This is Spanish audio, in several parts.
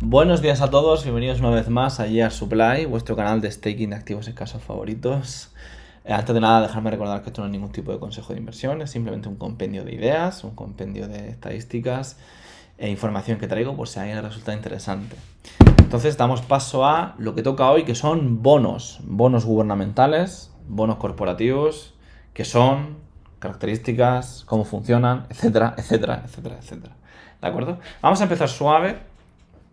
Buenos días a todos, bienvenidos una vez más a Year Supply, vuestro canal de staking de activos escasos favoritos. Antes de nada, dejadme recordar que esto no es ningún tipo de consejo de inversión, es simplemente un compendio de ideas, un compendio de estadísticas e información que traigo por si a alguien le resulta interesante. Entonces damos paso a lo que toca hoy, que son bonos gubernamentales, bonos corporativos, que son características, cómo funcionan, etcétera, etcétera, etcétera, etcétera. ¿De acuerdo? Vamos a empezar suave.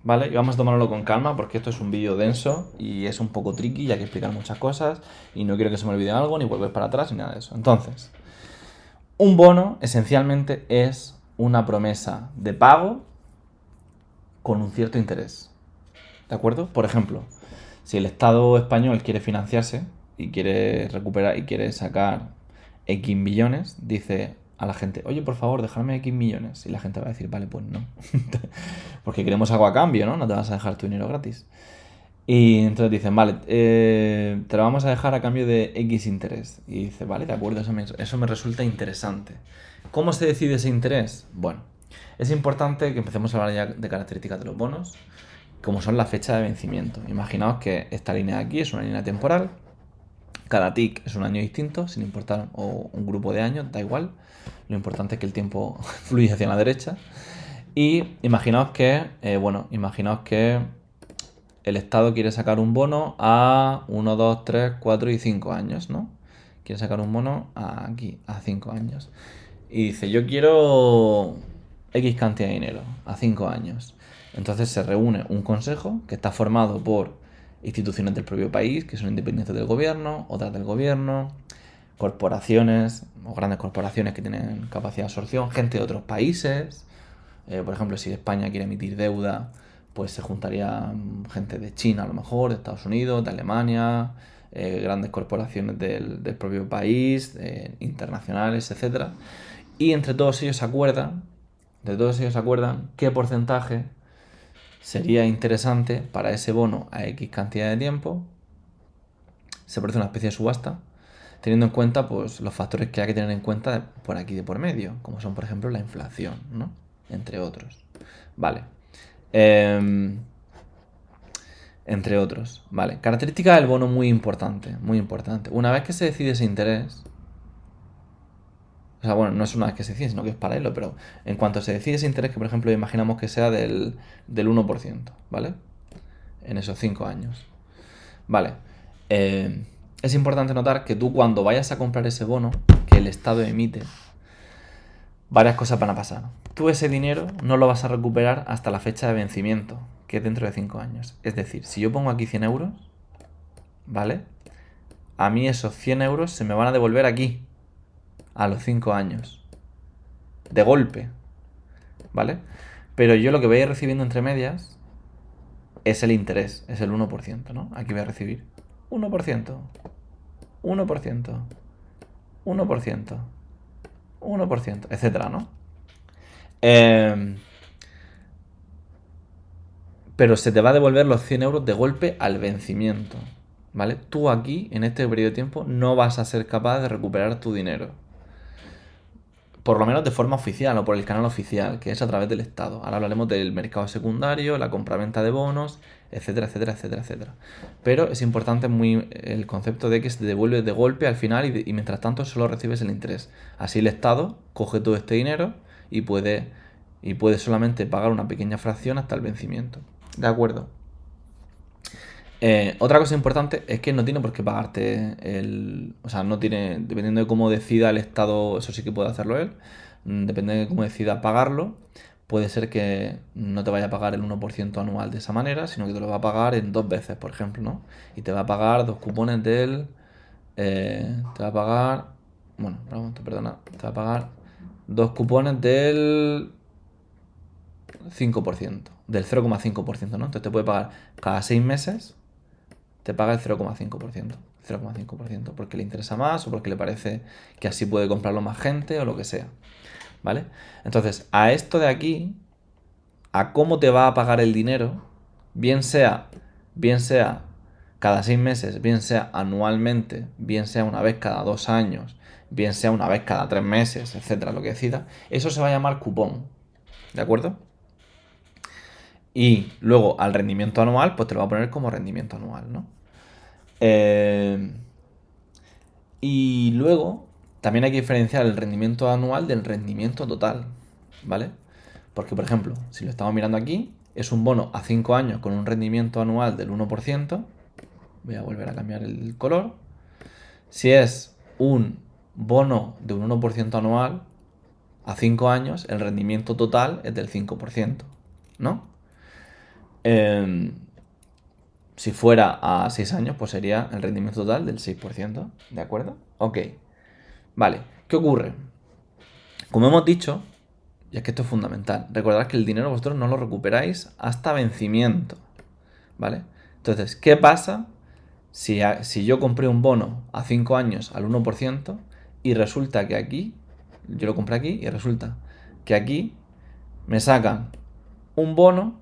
¿Vale? Y vamos a tomarlo con calma porque esto es un vídeo denso y es un poco tricky y hay que explicar muchas cosas y no quiero que se me olvide algo, ni volver para atrás, ni nada de eso. Entonces, un bono esencialmente es una promesa de pago con un cierto interés. ¿De acuerdo? Por ejemplo, si el Estado español quiere financiarse y quiere recuperar y quiere sacar X millones, dice a la gente, oye, por favor, dejadme X millones. Y la gente va a decir, vale, pues no. Porque queremos algo a cambio, ¿no? No te vas a dejar tu dinero gratis. Y entonces dicen, vale, te lo vamos a dejar a cambio de X interés. Y dice, vale, de acuerdo, eso me resulta interesante. ¿Cómo se decide ese interés? Bueno, es importante que empecemos a hablar ya de características de los bonos, como son la fecha de vencimiento. Imaginaos que esta línea de aquí es una línea temporal, cada tick es un año distinto, sin importar, o un grupo de años, da igual. Lo importante es que el tiempo fluye hacia la derecha. Y imaginaos que, imaginaos que el Estado quiere sacar un bono a 1, 2, 3, 4 y 5 años, ¿no? Quiere sacar un bono aquí, a 5 años. Y dice, yo quiero X cantidad de dinero, a 5 años. Entonces se reúne un consejo que está formado por instituciones del propio país, que son independientes del gobierno, otras del gobierno, corporaciones o grandes corporaciones que tienen capacidad de absorción, gente de otros países. Por ejemplo, si España quiere emitir deuda, pues se juntaría gente de China a lo mejor, de Estados Unidos, de Alemania, grandes corporaciones del propio país, internacionales, etcétera. Y entre todos ellos se acuerdan qué porcentaje sería interesante para ese bono a X cantidad de tiempo. Se produce una especie de subasta, teniendo en cuenta pues, los factores que hay que tener en cuenta por aquí de por medio, como son por ejemplo la inflación, ¿no? Entre otros. Vale. Entre otros. Vale. Característica del bono muy importante, muy importante. Una vez que se decide ese interés, o sea, bueno, no es una vez que se decide, sino que es paralelo, pero en cuanto se decide ese interés, que por ejemplo imaginamos que sea del 1%, ¿vale? En esos 5 años. Vale. Es importante notar que tú cuando vayas a comprar ese bono que el Estado emite, varias cosas van a pasar. Tú ese dinero no lo vas a recuperar hasta la fecha de vencimiento, que es dentro de 5 años. Es decir, si yo pongo aquí 100 euros, ¿vale? A mí esos 100 euros se me van a devolver aquí, a los 5 años. De golpe, ¿vale? Pero yo lo que voy a ir recibiendo entre medias es el interés, es el 1%, ¿no? Aquí voy a recibir 1%, 1%, 1%, 1%, etcétera, ¿no? Pero se te va a devolver los 100 euros de golpe al vencimiento, ¿vale? Tú aquí, en este periodo de tiempo, no vas a ser capaz de recuperar tu dinero. Por lo menos de forma oficial o por el canal oficial, que es a través del Estado. Ahora hablaremos del mercado secundario, la compraventa de bonos, etcétera, etcétera, etcétera, etcétera. Pero es importante el concepto de que se te devuelve de golpe al final y mientras tanto solo recibes el interés. Así el Estado coge todo este dinero y puede solamente pagar una pequeña fracción hasta el vencimiento. ¿De acuerdo? Otra cosa importante es que no tiene por qué pagarte o sea, no tiene. Dependiendo de cómo decida el Estado, eso sí que puede hacerlo él. Depende de cómo decida pagarlo. Puede ser que no te vaya a pagar el 1% anual de esa manera, sino que te lo va a pagar en 2 veces, por ejemplo, ¿no? Y te va a pagar 2 cupones del. Te va a pagar. Bueno, perdona. Te va a pagar 2 cupones del 5%, del 0,5%, ¿no? Entonces te puede pagar cada 6 meses, te paga el 0,5%. 0,5%, porque le interesa más o porque le parece que así puede comprarlo más gente o lo que sea. ¿Vale? Entonces, a esto de aquí, a cómo te va a pagar el dinero, bien sea cada 6 meses, bien sea anualmente, bien sea una vez cada 2 años, bien sea una vez cada 3 meses, etcétera, lo que decida, eso se va a llamar cupón. ¿De acuerdo? Y luego al rendimiento anual, pues te lo va a poner como rendimiento anual, ¿no? Y luego también hay que diferenciar el rendimiento anual del rendimiento total, ¿vale? Porque, por ejemplo, si lo estamos mirando aquí, es un bono a 5 años con un rendimiento anual del 1%. Voy a volver a cambiar el color. Si es un bono de un 1% anual a 5 años, el rendimiento total es del 5%, ¿no? Si fuera a 6 años, pues sería el rendimiento total del 6%, ¿de acuerdo? Ok. Vale, ¿qué ocurre? Como hemos dicho, y es que esto es fundamental, recordad que el dinero vosotros no lo recuperáis hasta vencimiento, ¿vale? Entonces, ¿qué pasa si yo compré un bono a 5 años al 1% y resulta que aquí, yo lo compré aquí y resulta que aquí me sacan un bono,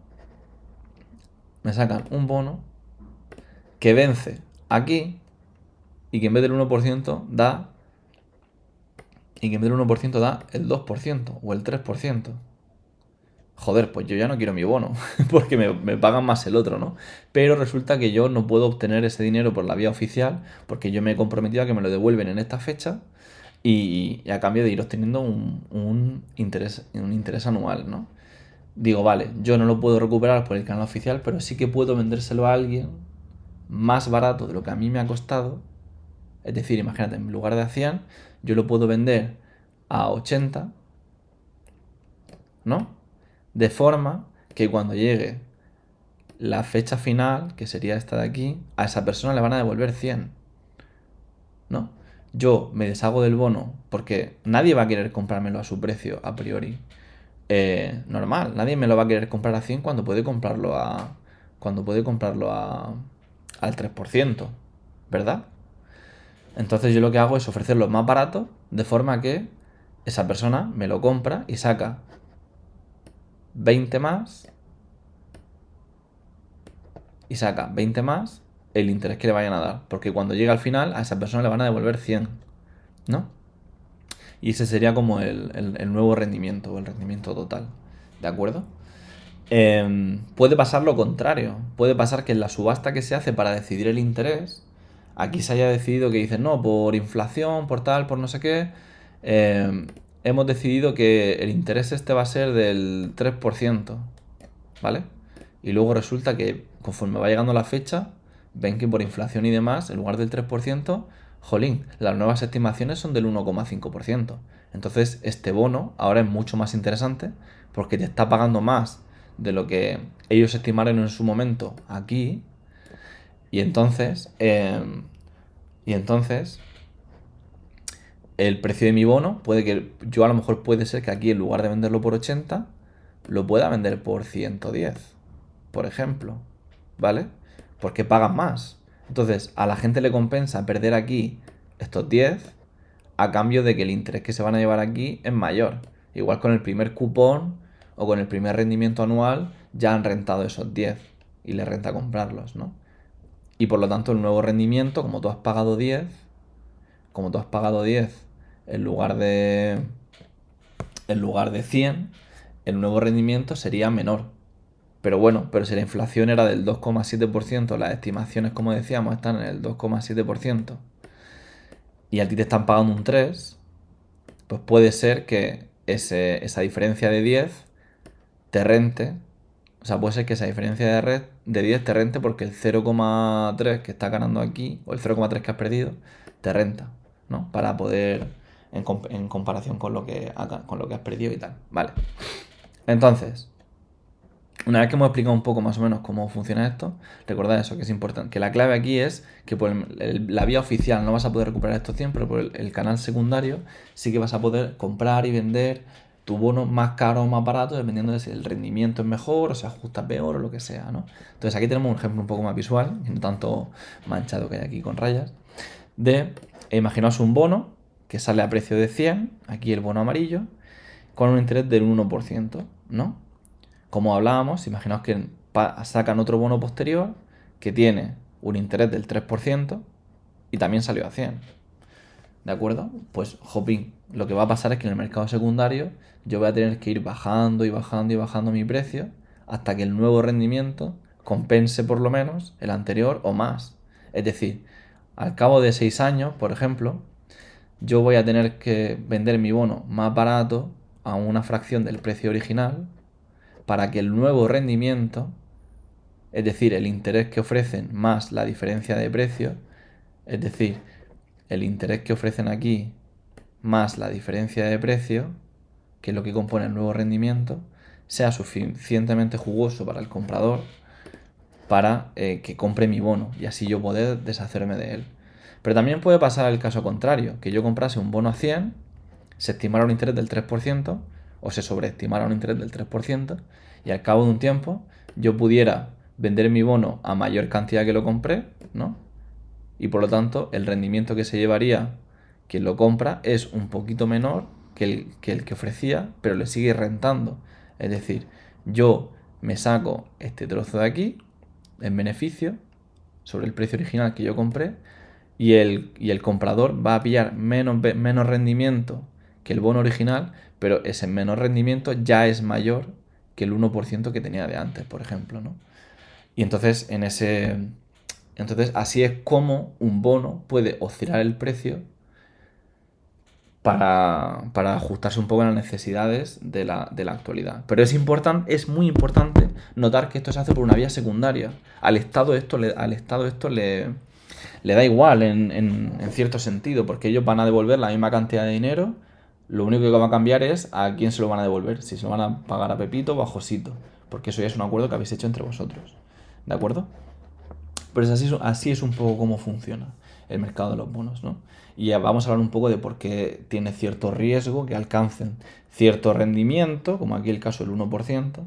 que vence aquí y que en vez del 1% da el 2% o el 3%? Joder, pues yo ya no quiero mi bono, porque me pagan más el otro, ¿no? Pero resulta que yo no puedo obtener ese dinero por la vía oficial, porque yo me he comprometido a que me lo devuelven en esta fecha y a cambio de ir obteniendo un interés anual, ¿no? Digo, vale, yo no lo puedo recuperar por el canal oficial, pero sí que puedo vendérselo a alguien más barato de lo que a mí me ha costado. Es decir, imagínate, en lugar de a 100, yo lo puedo vender a 80, ¿no? De forma que cuando llegue la fecha final, que sería esta de aquí, a esa persona le van a devolver 100, ¿no? Yo me deshago del bono porque nadie va a querer comprármelo a su precio a priori. Normal, nadie me lo va a querer comprar a 100 cuando puede comprarlo al 3%, ¿verdad? Entonces yo lo que hago es ofrecerlo más barato de forma que esa persona me lo compra y saca 20 más el interés que le vayan a dar. Porque cuando llega al final, a esa persona le van a devolver 100, ¿no? Y ese sería como el nuevo rendimiento o el rendimiento total, ¿de acuerdo? Puede pasar lo contrario. Puede pasar que en la subasta que se hace para decidir el interés, aquí se haya decidido que dicen, no, por inflación, por tal, por no sé qué, hemos decidido que el interés este va a ser del 3%, ¿vale? Y luego resulta que conforme va llegando la fecha, ven que por inflación y demás, en lugar del 3%, jolín, las nuevas estimaciones son del 1,5%. Entonces, este bono ahora es mucho más interesante porque te está pagando más de lo que ellos estimaron en su momento aquí. Y entonces, el precio de mi bono puede que yo a lo mejor puede ser que aquí en lugar de venderlo por 80, lo pueda vender por 110, por ejemplo, ¿vale? Porque pagan más. Entonces, a la gente le compensa perder aquí estos 10 a cambio de que el interés que se van a llevar aquí es mayor. Igual con el primer cupón o con el primer rendimiento anual ya han rentado esos 10 y les renta comprarlos, ¿no? Y por lo tanto el nuevo rendimiento, como tú has pagado 10 en lugar de 100, el nuevo rendimiento sería menor. Pero bueno, pero si la inflación era del 2,7%, las estimaciones, como decíamos, están en el 2,7%, y a ti te están pagando un 3%, pues puede ser que esa diferencia de 10 te rente. O sea, puede ser que esa diferencia de 10 te rente porque el 0,3 que estás ganando aquí, o el 0,3 que has perdido, te renta, ¿no? Para poder, en comparación con lo que has perdido y tal. Vale. Entonces, una vez que hemos explicado un poco más o menos cómo funciona esto, recordad eso, que es importante. Que la clave aquí es que por la vía oficial no vas a poder recuperar estos 100, pero por el canal secundario sí que vas a poder comprar y vender tu bono más caro o más barato, dependiendo de si el rendimiento es mejor o se ajusta peor o lo que sea, ¿no? Entonces aquí tenemos un ejemplo un poco más visual, y no tanto manchado que hay aquí con rayas, de, imaginaos un bono que sale a precio de 100, aquí el bono amarillo, con un interés del 1%, ¿no? Como hablábamos, imaginaos que sacan otro bono posterior que tiene un interés del 3% y también salió a 100. ¿De acuerdo? Pues, jopín, lo que va a pasar es que en el mercado secundario yo voy a tener que ir bajando y bajando y bajando mi precio hasta que el nuevo rendimiento compense por lo menos el anterior o más. Es decir, al cabo de 6 años, por ejemplo, yo voy a tener que vender mi bono más barato a una fracción del precio original para que el nuevo rendimiento, es decir, el interés que ofrecen más la diferencia de precio, es decir, el interés que ofrecen aquí más la diferencia de precio, que es lo que compone el nuevo rendimiento, sea suficientemente jugoso para el comprador para que compre mi bono y así yo poder deshacerme de él. Pero también puede pasar el caso contrario, que yo comprase un bono a 100, se estimara un interés del 3% o se sobreestimara un interés del 3% y al cabo de un tiempo yo pudiera vender mi bono a mayor cantidad que lo compré, ¿no? Y por lo tanto el rendimiento que se llevaría quien lo compra es un poquito menor que el que ofrecía, pero le sigue rentando. Es decir, yo me saco este trozo de aquí en beneficio sobre el precio original que yo compré y el comprador va a pillar menos rendimiento que el bono original, pero ese menor rendimiento ya es mayor que el 1% que tenía de antes, por ejemplo, ¿no? Y entonces así es como un bono puede oscilar el precio para ajustarse un poco a las necesidades de la actualidad. Pero es muy importante notar que esto se hace por una vía secundaria. Al Estado esto le da igual en cierto sentido, porque ellos van a devolver la misma cantidad de dinero, lo único que va a cambiar es a quién se lo van a devolver, si se lo van a pagar a Pepito o a Josito, porque eso ya es un acuerdo que habéis hecho entre vosotros. ¿De acuerdo? Pues así es un poco cómo funciona el mercado de los bonos, ¿no? Y ya vamos a hablar un poco de por qué tiene cierto riesgo que alcancen cierto rendimiento, como aquí el caso del 1%,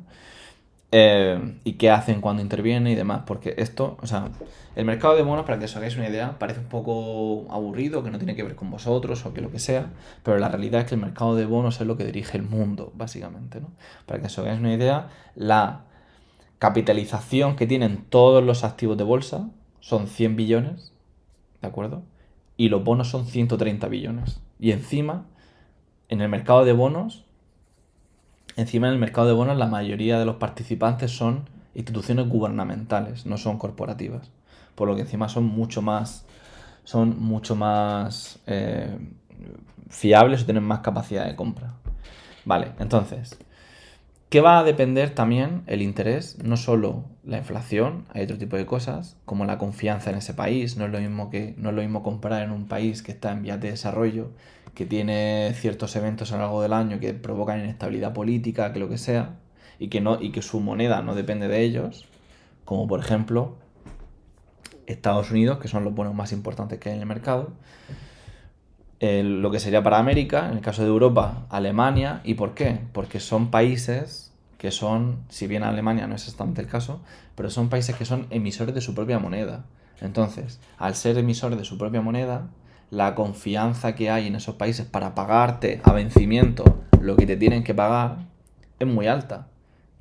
y qué hacen cuando interviene y demás. Porque esto, o sea, el mercado de bonos, para que os hagáis una idea, parece un poco aburrido, que no tiene que ver con vosotros o que lo que sea, pero la realidad es que el mercado de bonos es lo que dirige el mundo, básicamente, ¿no? Para que os hagáis una idea, la capitalización que tienen todos los activos de bolsa son 100 billones, ¿de acuerdo? Y los bonos son 130 billones. Y en el mercado de bonos, encima en el mercado de bonos la mayoría de los participantes son instituciones gubernamentales, no son corporativas. Por lo que encima son mucho más fiables o tienen más capacidad de compra. Vale, entonces, ¿qué va a depender también el interés? No solo la inflación, hay otro tipo de cosas, como la confianza en ese país. No es lo mismo comprar en un país que está en vías de desarrollo, que tiene ciertos eventos a lo largo del año que provocan inestabilidad política, que lo que sea, y que su moneda no depende de ellos, como por ejemplo Estados Unidos, que son los bonos más importantes que hay en el mercado. Lo que sería para América, en el caso de Europa, Alemania. ¿Y por qué? Porque son países que son, si bien Alemania no es exactamente el caso, pero son países que son emisores de su propia moneda. Entonces, al ser emisores de su propia moneda, la confianza que hay en esos países para pagarte a vencimiento lo que te tienen que pagar es muy alta.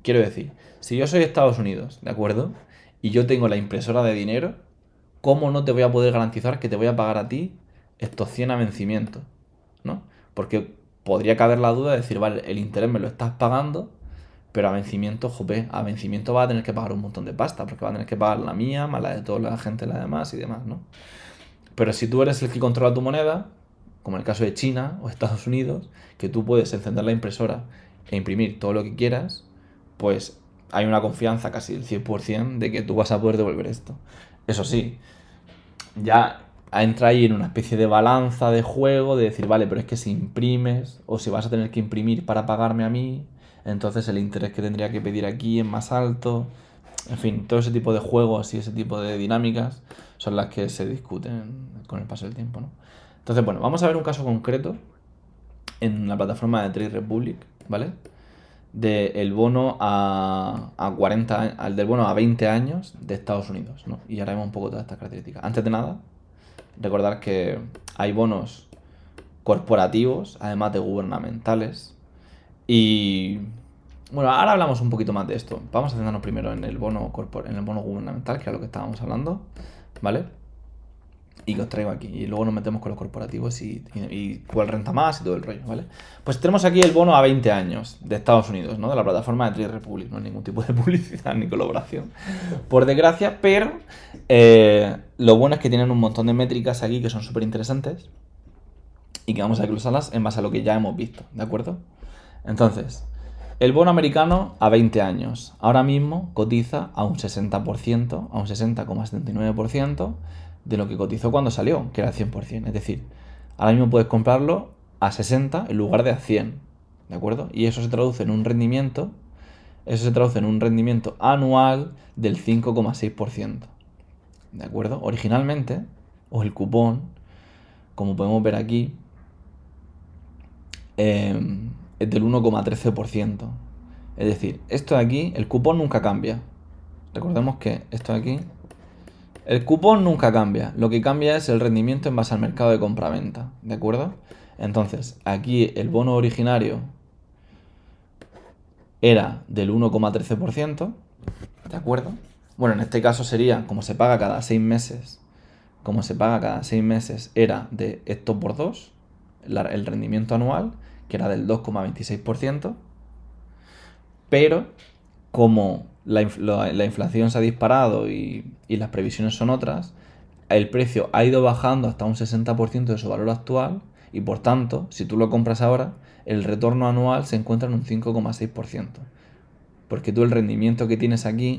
Quiero decir, si yo soy Estados Unidos, ¿de acuerdo? Y yo tengo la impresora de dinero, ¿cómo no te voy a poder garantizar que te voy a pagar a ti estos 100 a vencimiento? ¿No? Porque podría caber la duda de decir, vale, el interés me lo estás pagando, pero a vencimiento, jope, a vencimiento vas a tener que pagar un montón de pasta, porque vas a tener que pagar la mía, más la de toda la gente, la demás y demás, ¿no? Pero si tú eres el que controla tu moneda, como en el caso de China o Estados Unidos, que tú puedes encender la impresora e imprimir todo lo que quieras, pues hay una confianza casi del 100% de que tú vas a poder devolver esto. Eso sí, ya entra ahí en una especie de balanza de juego de decir, vale, pero es que si imprimes o si vas a tener que imprimir para pagarme a mí, entonces el interés que tendría que pedir aquí es más alto. En fin, todo ese tipo de juegos y ese tipo de dinámicas son las que se discuten con el paso del tiempo, ¿no? Entonces, bueno, vamos a ver un caso concreto en la plataforma de Trade Republic, ¿vale? Del bono del bono a 20 años de Estados Unidos, ¿no? Y ahora vemos un poco todas estas características. Antes de nada, recordar que hay bonos corporativos, además de gubernamentales. Y bueno, ahora hablamos un poquito más de esto. Vamos a centrarnos primero en el bono gubernamental, que es lo que estábamos hablando, ¿vale? y que os traigo aquí. Y luego nos metemos con los corporativos y cuál renta más y todo el rollo, ¿vale? Pues tenemos aquí el bono a 20 años de Estados Unidos, ¿no? De la plataforma de Trade Republic. No hay ningún tipo de publicidad ni colaboración, por desgracia, pero lo bueno es que tienen un montón de métricas aquí que son súper interesantes y que vamos a desglosarlas en base a lo que ya hemos visto, ¿de acuerdo? Entonces, el bono americano a 20 años ahora mismo cotiza a un 60%, a un 60,79% de lo que cotizó cuando salió, que era el 100%. Es decir, ahora mismo puedes comprarlo a 60 en lugar de a 100, ¿de acuerdo? Y eso se traduce en un rendimiento, anual del 5,6%, ¿de acuerdo? Originalmente, o el cupón, como podemos ver aquí, es del 1,13%. Es decir, esto de aquí, el cupón nunca cambia. Recordemos que esto de aquí, el cupón nunca cambia. Lo que cambia es el rendimiento en base al mercado de compra-venta. ¿De acuerdo? Entonces, aquí el bono originario era del 1,13%. ¿De acuerdo? Bueno, en este caso sería, como se paga cada 6 meses, era de esto por 2, el rendimiento anual, que era del 2,26%, pero como la inflación se ha disparado y las previsiones son otras, el precio ha ido bajando hasta un 60% de su valor actual y por tanto, si tú lo compras ahora, el retorno anual se encuentra en un 5,6%. Porque tú el rendimiento que tienes aquí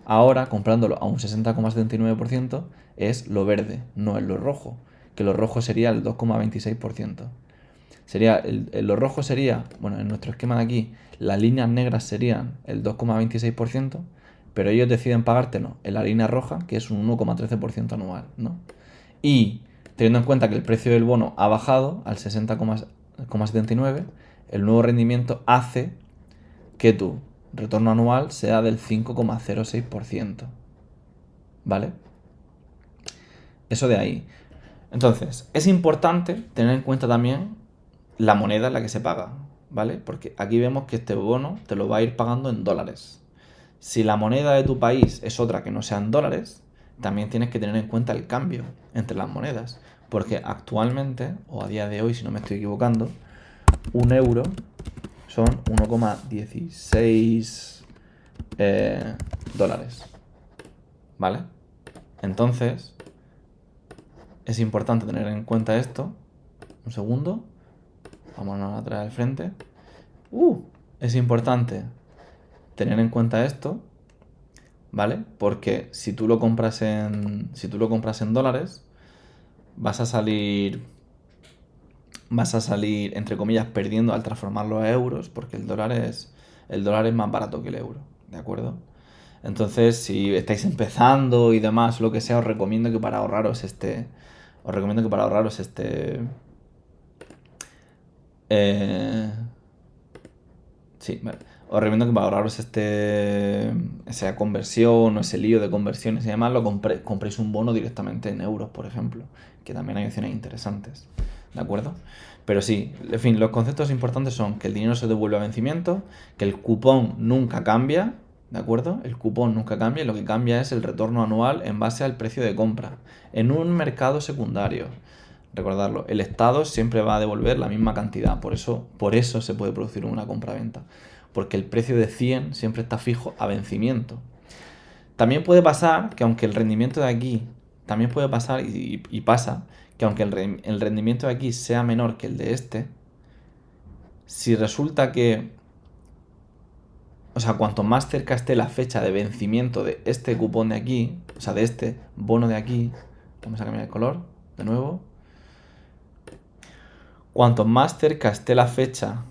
ahora, comprándolo a un 60,79%, es lo verde, no es lo rojo, que lo rojo sería el 2,26%. Lo rojo sería, bueno, en nuestro esquema de aquí, las líneas negras serían el 2,26%, pero ellos deciden pagártelo en la línea roja, que es un 1,13% anual, ¿no? Y teniendo en cuenta que el precio del bono ha bajado al 60,79, el nuevo rendimiento hace que tu retorno anual sea del 5,06%. ¿Vale? Eso de ahí. Entonces, es importante tener en cuenta también la moneda en la que se paga, ¿vale? Porque aquí vemos que este bono te lo va a ir pagando en dólares. Si la moneda de tu país es otra que no sean dólares, también tienes que tener en cuenta el cambio entre las monedas. Porque actualmente, o a día de hoy, si no me estoy equivocando, un euro son 1,16 dólares. ¿Vale? Entonces, es importante tener en cuenta esto. Un segundo. Vámonos atrás al frente. Es importante tener en cuenta esto, ¿vale? Porque si tú lo compras en dólares, vas a salir entre comillas perdiendo al transformarlo a euros, porque el dólar es más barato que el euro, ¿de acuerdo? Entonces, si estáis empezando y demás, lo que sea, os recomiendo que para ahorraros sí, vale. Os recomiendo que para ahorraros esa conversión o ese lío de conversiones y demás, compréis un bono directamente en euros, por ejemplo, que también hay opciones interesantes, ¿de acuerdo? Pero sí, en fin, los conceptos importantes son que el dinero se devuelve a vencimiento, que el cupón nunca cambia, ¿de acuerdo? El cupón nunca cambia y lo que cambia es el retorno anual en base al precio de compra en un mercado secundario. Recordarlo, el Estado siempre va a devolver la misma cantidad, por eso se puede producir una compra-venta, porque el precio de 100 siempre está fijo a vencimiento. También puede pasar que aunque el rendimiento de aquí, también puede pasar y pasa, que aunque el rendimiento de aquí sea menor que el de este, si resulta que, o sea, cuanto más cerca esté la fecha de vencimiento de este cupón de aquí, o sea, de este bono de aquí, vamos a cambiar el color de nuevo, cuanto más cerca esté la fecha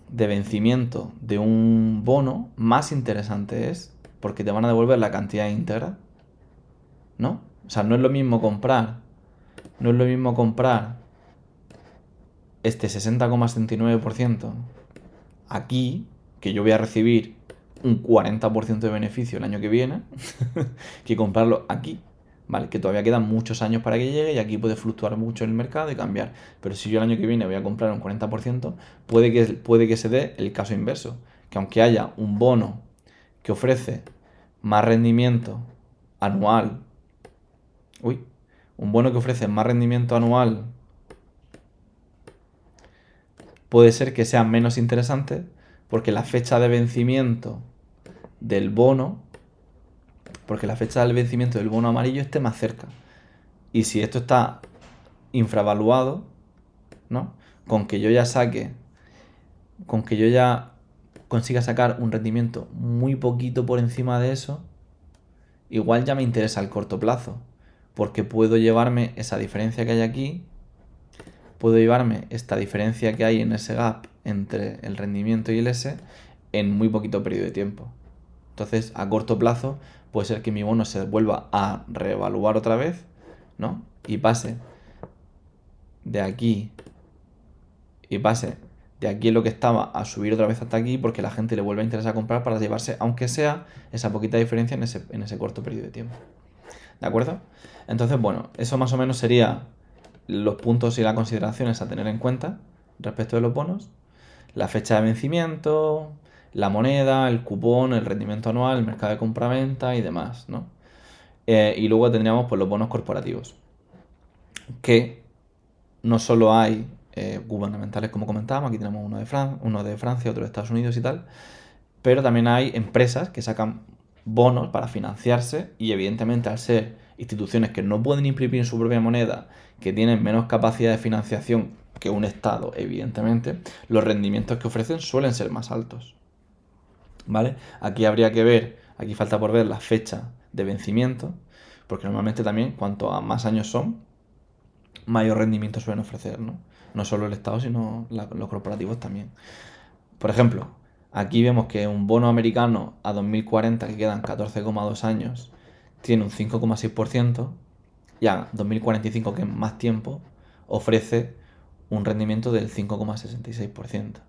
de vencimiento de un bono, más interesante es, porque te van a devolver la cantidad íntegra, ¿no? O sea, no es lo mismo comprar este 60,79% aquí, que yo voy a recibir un 40% de beneficio el año que viene, que comprarlo aquí, ¿vale? Que todavía quedan muchos años para que llegue y aquí puede fluctuar mucho el mercado y cambiar. Pero si yo el año que viene voy a comprar un 40%, puede que se dé el caso inverso, que aunque haya un bono que ofrece más rendimiento anual, un bono que ofrece más rendimiento anual puede ser que sea menos interesante porque la fecha de vencimiento del bono, amarillo esté más cerca. Y si esto está infravaluado, ¿no? Con que yo ya consiga sacar un rendimiento muy poquito por encima de eso, igual ya me interesa el corto plazo, porque puedo llevarme esa diferencia que hay aquí, puedo llevarme esta diferencia que hay en ese gap entre el rendimiento y el S en muy poquito periodo de tiempo. Entonces, a corto plazo puede ser que mi bono se vuelva a reevaluar otra vez, ¿no? Y pase de aquí en lo que estaba a subir otra vez hasta aquí porque la gente le vuelve a interesar comprar para llevarse, aunque sea, esa poquita diferencia en ese corto periodo de tiempo. ¿De acuerdo? Entonces, bueno, eso más o menos sería los puntos y las consideraciones a tener en cuenta respecto de los bonos. La fecha de vencimiento, la moneda, el cupón, el rendimiento anual, el mercado de compra-venta y demás, ¿no? Y luego tendríamos pues los bonos corporativos, que no solo hay gubernamentales como comentábamos, aquí tenemos uno de Francia, otro de Estados Unidos y tal, pero también hay empresas que sacan bonos para financiarse y evidentemente al ser instituciones que no pueden imprimir su propia moneda, que tienen menos capacidad de financiación que un Estado, evidentemente, los rendimientos que ofrecen suelen ser más altos. ¿Vale? Aquí habría que ver, aquí falta por ver la fecha de vencimiento, porque normalmente también cuanto a más años son, mayor rendimiento suelen ofrecer, ¿no? No solo el Estado, sino los corporativos también. Por ejemplo, aquí vemos que un bono americano a 2040, que quedan 14,2 años, tiene un 5,6%, y a 2045, que es más tiempo, ofrece un rendimiento del 5,66%,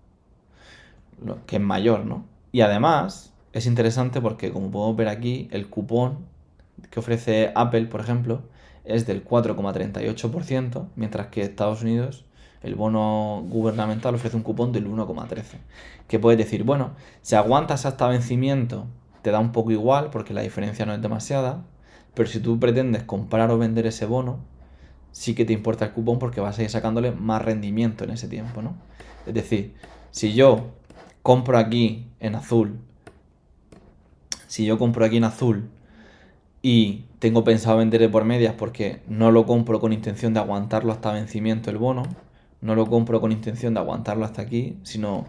que es mayor, ¿no? Y además es interesante porque, como podemos ver aquí, el cupón que ofrece Apple, por ejemplo, es del 4,38%, mientras que Estados Unidos, el bono gubernamental ofrece un cupón del 1,13%. Que puedes decir, bueno, si aguantas hasta vencimiento, te da un poco igual porque la diferencia no es demasiada, pero si tú pretendes comprar o vender ese bono, sí que te importa el cupón porque vas a ir sacándole más rendimiento en ese tiempo, ¿no? Es decir, si yo compro aquí en azul, y tengo pensado vender por medias porque no lo compro con intención de aguantarlo hasta vencimiento el bono, no lo compro con intención de aguantarlo hasta aquí, sino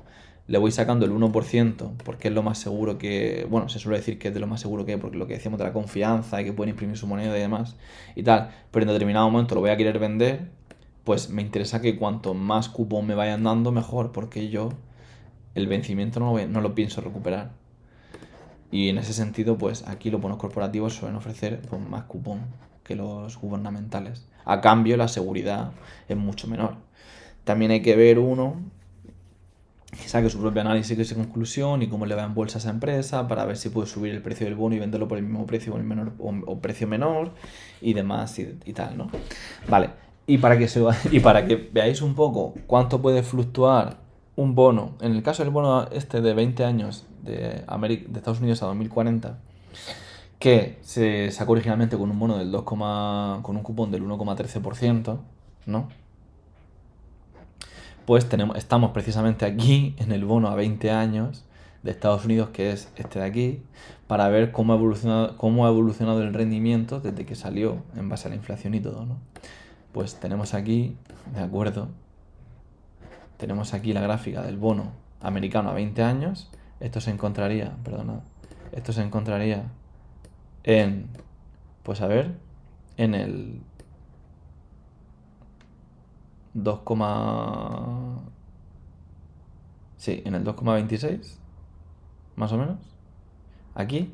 le voy sacando el 1% porque es lo más seguro que, bueno, se suele decir que es de lo más seguro que hay, porque lo que decíamos de la confianza y que pueden imprimir su moneda y demás y tal, pero en determinado momento lo voy a querer vender, pues me interesa que cuanto más cupón me vayan dando, mejor, porque yo el vencimiento no lo pienso recuperar. Y en ese sentido, pues aquí los bonos corporativos suelen ofrecer pues, más cupón que los gubernamentales. A cambio, la seguridad es mucho menor. También hay que ver uno que saque su propio análisis de conclusión y cómo le va en bolsa a esa empresa para ver si puede subir el precio del bono y venderlo por el mismo precio o precio menor y demás y tal, ¿no? Vale, y para que veáis un poco cuánto puede fluctuar un bono, en el caso del bono este de 20 años de Estados Unidos a 2040, que se sacó originalmente con un bono del con un cupón del 1,13%, ¿no? Pues estamos precisamente aquí en el bono a 20 años de Estados Unidos, que es este de aquí, para ver cómo ha evolucionado el rendimiento desde que salió en base a la inflación y todo, ¿no? Pues tenemos aquí, de acuerdo, tenemos aquí la gráfica del bono americano a 20 años. Esto se encontraría en, pues a ver, en el 2, sí, en el 2,26, más o menos, aquí.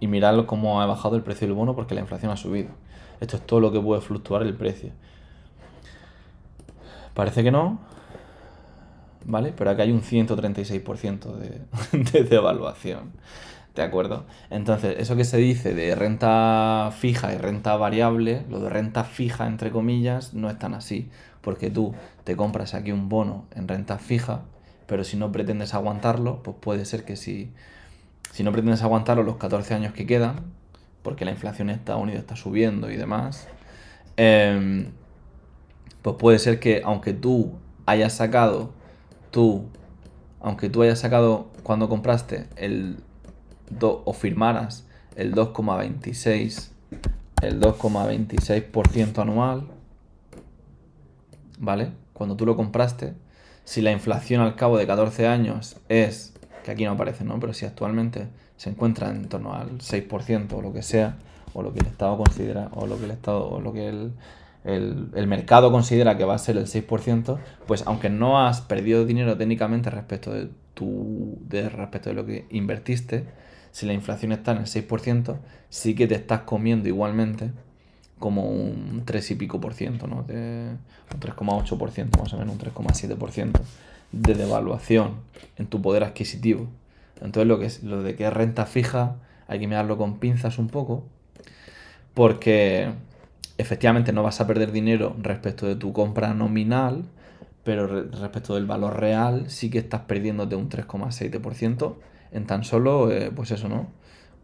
Y mirad cómo ha bajado el precio del bono porque la inflación ha subido. Esto es todo lo que puede fluctuar el precio. Parece que no, ¿vale? Pero aquí hay un 136% de devaluación, ¿de acuerdo? Entonces, eso que se dice de renta fija y renta variable, lo de renta fija, entre comillas, no es tan así, porque tú te compras aquí un bono en renta fija, pero si no pretendes aguantarlo, pues puede ser que si no pretendes aguantarlo los 14 años que quedan, porque la inflación en Estados Unidos está subiendo y demás, pues puede ser que aunque tú hayas sacado cuando compraste o firmaras el 2,26% anual, ¿vale? Cuando tú lo compraste, si la inflación al cabo de 14 años es, que aquí no aparece, ¿no? Pero si actualmente se encuentra en torno al 6% o lo que sea, o lo que el Estado considera, o lo que el Estado, o lo que el mercado considera que va a ser el 6%, pues aunque no has perdido dinero técnicamente respecto respecto de lo que invertiste, si la inflación está en el 6%, sí que te estás comiendo igualmente como un 3 y pico por ciento, ¿no? Un 3,8% más o menos, un 3,7% de devaluación en tu poder adquisitivo. Entonces lo de que es renta fija hay que mirarlo con pinzas un poco, porque efectivamente no vas a perder dinero respecto de tu compra nominal, pero respecto del valor real sí que estás perdiéndote un 3,7% en tan solo, pues eso, ¿no?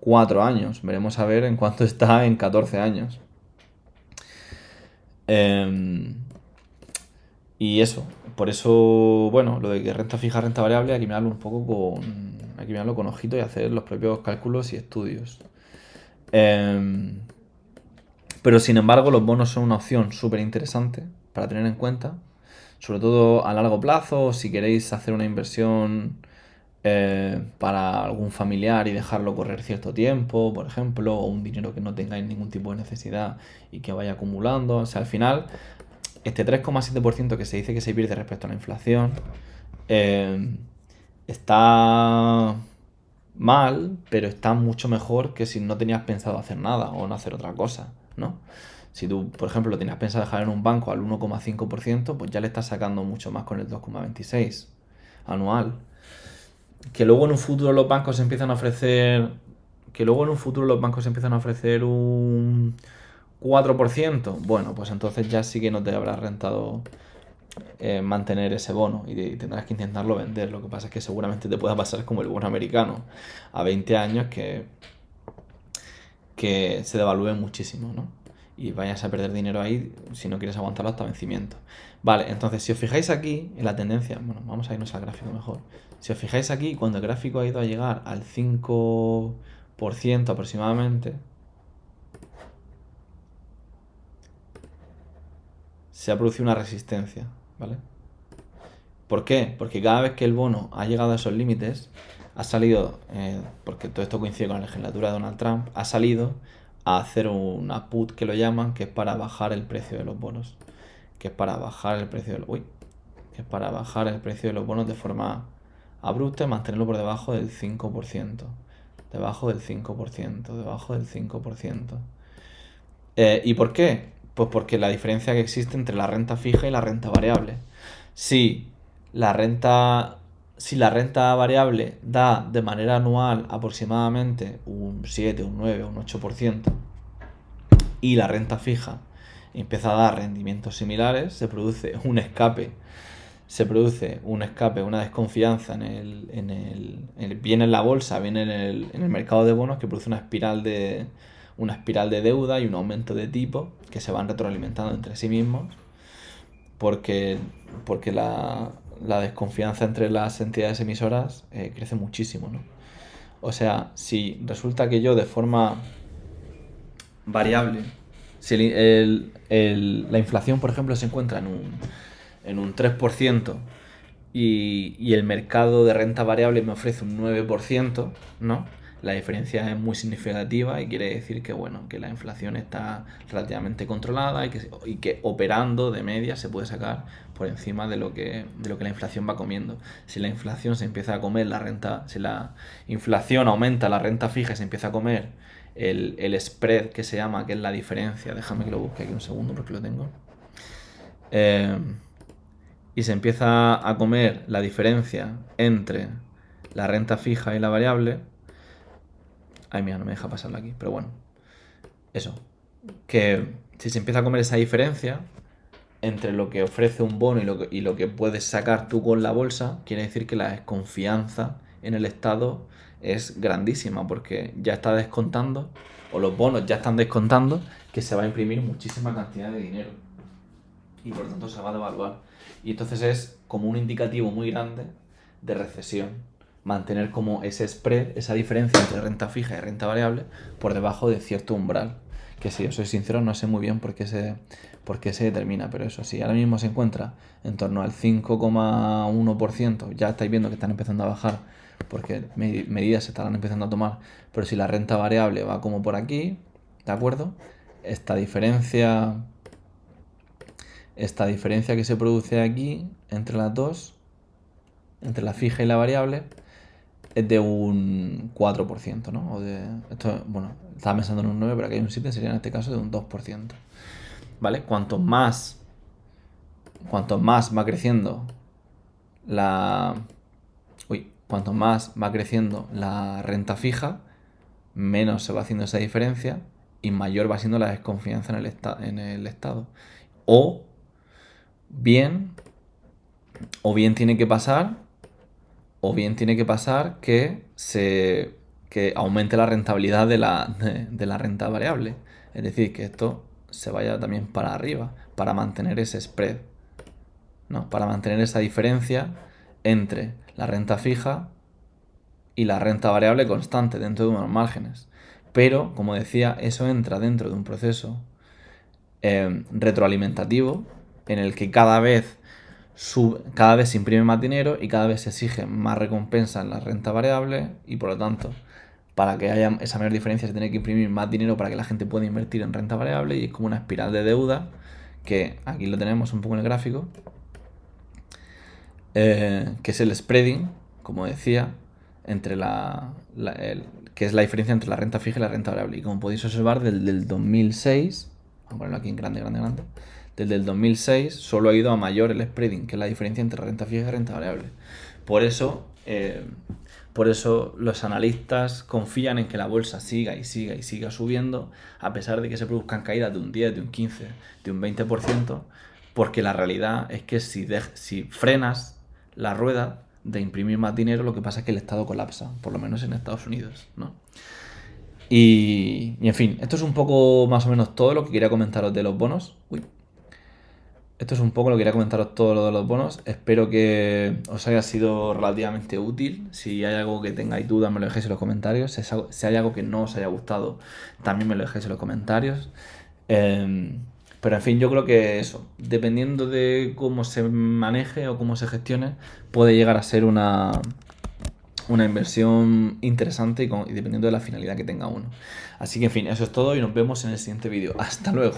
4 años. Veremos a ver en cuánto está en 14 años. Eh, y eso, por eso, bueno, lo de que renta fija, renta variable, hay que mirarlo un poco hay que mirarlo con ojito y hacer los propios cálculos y estudios. Pero sin embargo, los bonos son una opción súper interesante para tener en cuenta, sobre todo a largo plazo, si queréis hacer una inversión para algún familiar y dejarlo correr cierto tiempo, por ejemplo, o un dinero que no tengáis ningún tipo de necesidad y que vaya acumulando. O sea, al final, este 3,7% que se dice que se pierde respecto a la inflación está mal, pero está mucho mejor que si no tenías pensado hacer nada o no hacer otra cosa, ¿no? Si tú, por ejemplo, lo tenías pensado dejar en un banco al 1,5%, pues ya le estás sacando mucho más con el 2,26 anual. Que luego en un futuro los bancos empiezan a ofrecer. Que luego en un futuro los bancos empiezan a ofrecer un 4%. Bueno, pues entonces ya sí que no te habrá rentado mantener ese bono y tendrás que intentarlo vender. Lo que pasa es que seguramente te pueda pasar como el bono americano a 20 años que se devalúe muchísimo, ¿no? Y vayas a perder dinero ahí si no quieres aguantarlo hasta vencimiento. Vale, entonces si os fijáis aquí en la tendencia, bueno, vamos a irnos al gráfico mejor. Si os fijáis aquí, cuando el gráfico ha ido a llegar al 5% aproximadamente, se ha producido una resistencia, ¿vale? ¿Por qué? Porque cada vez que el bono ha llegado a esos límites, ha salido, porque todo esto coincide con la legislatura de Donald Trump, ha salido a hacer una put que lo llaman, que es para bajar el precio de los bonos. Que es para bajar el precio que es para bajar el precio de los bonos de forma abrupta y mantenerlo por debajo del 5%. Debajo del 5%, debajo del 5%. ¿Y por qué? Pues porque la diferencia que existe entre la renta fija y la renta variable. Si la renta, si la renta variable da de manera anual aproximadamente un 7, un 9, un 8% y la renta fija empieza a dar rendimientos similares, una desconfianza bien en la bolsa, bien en el mercado de bonos, que produce una espiral de deuda y un aumento de tipo que se van retroalimentando entre sí mismos porque, porque la desconfianza entre las entidades emisoras crece muchísimo, ¿no? O sea, si resulta que yo de forma variable, si la inflación, por ejemplo, se encuentra en un 3% y el mercado de renta variable me ofrece un 9%, ¿no? La diferencia es muy significativa y quiere decir que, bueno, que la inflación está relativamente controlada y que operando de media se puede sacar por encima de lo que la inflación va comiendo. Si la inflación se empieza a comer si la inflación aumenta la renta fija y se empieza a comer el spread que se llama, que es la diferencia, déjame que lo busque aquí un segundo porque lo tengo. Y se empieza a comer la diferencia entre la renta fija y la variable. Ay, mira, no me deja pasarla aquí, pero bueno. Eso. Que si se empieza a comer esa diferencia entre lo que ofrece un bono y lo que puedes sacar tú con la bolsa, quiere decir que la desconfianza en el Estado es grandísima porque ya está descontando, o los bonos ya están descontando, que se va a imprimir muchísima cantidad de dinero y por lo tanto se va a devaluar. Y entonces es como un indicativo muy grande de recesión. Mantener como ese spread, esa diferencia entre renta fija y renta variable por debajo de cierto umbral. Que si yo soy sincero no sé muy bien por qué se determina, pero eso sí, ahora mismo se encuentra en torno al 5,1%, ya estáis viendo que están empezando a bajar porque medidas se estarán empezando a tomar, pero si la renta variable va como por aquí, ¿de acuerdo? Esta diferencia que se produce aquí entre las dos, entre la fija y la variable, es de un 4%, ¿no? Bueno, estaba pensando en un 9, pero aquí hay un 7, sería en este caso de un 2%. ¿Vale? Cuanto más va creciendo cuanto más va creciendo la renta fija, menos se va haciendo esa diferencia y mayor va siendo la desconfianza en el Estado. O bien tiene que pasar que aumente la rentabilidad de la renta variable. Es decir, que esto se vaya también para arriba, para mantener ese spread, ¿no? Para mantener esa diferencia entre la renta fija y la renta variable constante dentro de unos márgenes. Pero, como decía, eso entra dentro de un proceso retroalimentativo en el que cada vez se imprime más dinero y cada vez se exige más recompensa en la renta variable y por lo tanto, para que haya esa mayor diferencia se tiene que imprimir más dinero para que la gente pueda invertir en renta variable y es como una espiral de deuda que aquí lo tenemos un poco en el gráfico, que es el spreading, como decía, entre que es la diferencia entre la renta fija y la renta variable. Y como podéis observar, desde el 2006, vamos a ponerlo aquí en grande, desde el 2006 solo ha ido a mayor el spreading, que es la diferencia entre renta fija y renta variable. Por eso los analistas confían en que la bolsa siga y siga y siga subiendo, a pesar de que se produzcan caídas de un 10, de un 15, de un 20%, porque la realidad es que si frenas la rueda de imprimir más dinero, lo que pasa es que el Estado colapsa, por lo menos en Estados Unidos, ¿no? Y en fin, esto es un poco más o menos todo lo que quería comentaros de los bonos. Esto es un poco lo que quería comentaros todo lo de los bonos. Espero que os haya sido relativamente útil. Si hay algo que tengáis dudas, me lo dejéis en los comentarios. Si hay algo que no os haya gustado, también me lo dejéis en los comentarios. Pero en fin, yo creo que eso, dependiendo de cómo se maneje o cómo se gestione, puede llegar a ser una inversión interesante y dependiendo de la finalidad que tenga uno. Así que en fin, eso es todo y nos vemos en el siguiente vídeo. Hasta luego.